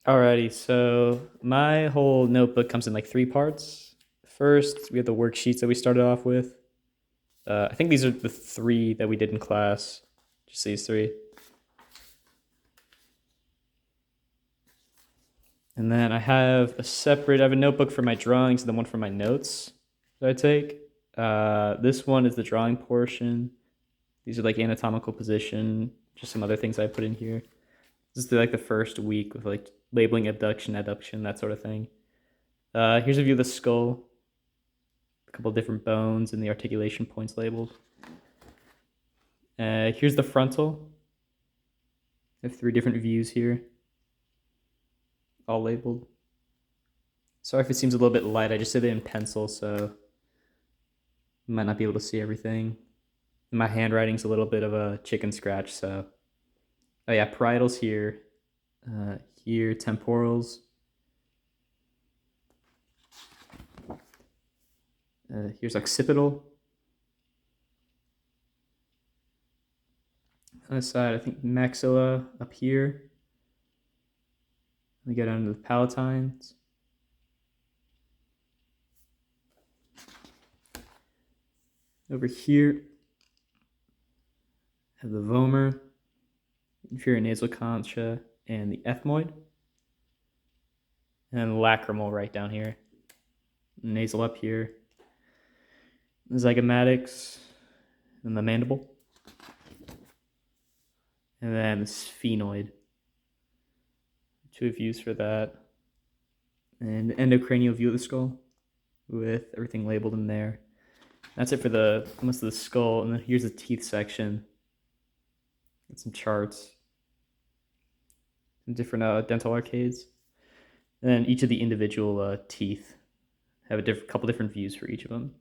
Alrighty, so my whole notebook comes in like three parts. First, we have the worksheets that we started off with. I think these are the three that we did in class, just these three. And then I have I have a notebook for my drawings and then one for my notes that I take. This one is the drawing portion. These are like anatomical position, just some other things I put in here. This is like the first week with like labeling abduction, adduction, that sort of thing. Here's a view of the skull, a couple of different bones and the articulation points labeled. Here's the frontal. I have three different views here, all labeled. Sorry if it seems a little bit light. I just did it in pencil, so you might not be able to see everything. My handwriting's a little bit of a chicken scratch, so. Oh yeah, parietals here. Here, temporals. Here's occipital. On this side, I think maxilla up here. We get down to the palatines. Over here, have the vomer, inferior nasal concha, and the ethmoid. And then lacrimal right down here. Nasal up here. The zygomatics, and the mandible. And then the sphenoid. Two views for that. And endocranial view of the skull with everything labeled in there. That's it for most of the skull. And then here's the teeth section. Got some charts. Some different dental arcades. And then each of the individual teeth have a couple different views for each of them.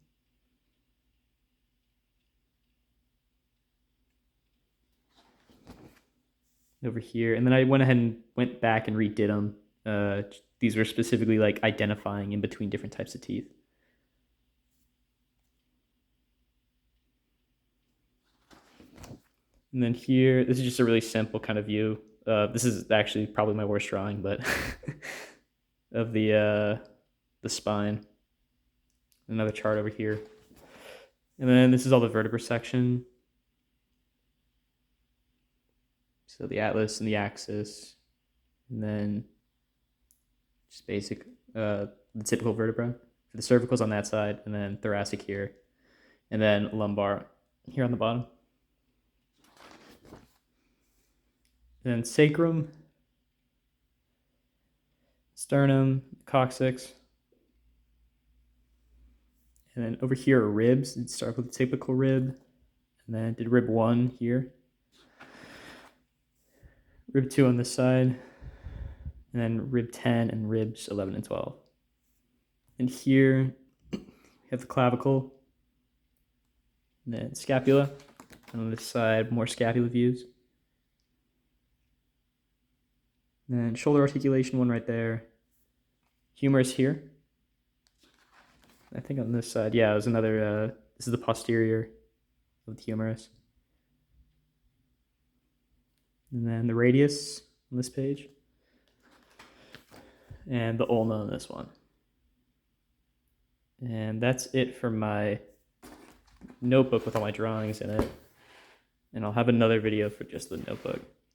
Over here, and then I went ahead and went back and redid them. These were specifically like identifying in between different types of teeth. And then here, this is just a really simple kind of view. This is actually probably my worst drawing, but of the spine. Another chart over here. And then this is all the vertebra section. So the atlas and the axis, and then just basic, the typical vertebra. For the cervicals on that side, and then thoracic here, and then lumbar here on the bottom. Then sacrum, sternum, coccyx, and then over here are ribs. It starts with the typical rib, and then did rib 1 here. Rib 2 on this side, and then rib 10 and ribs 11 and 12. And here we have the clavicle, and then scapula. And on this side, more scapula views. And then shoulder articulation, one right there. Humerus here. I think on this side, yeah, it was another, this is the posterior of the humerus. And then the radius on this page. And the ulna on this one. And that's it for my notebook with all my drawings in it. And I'll have another video for just the notebook.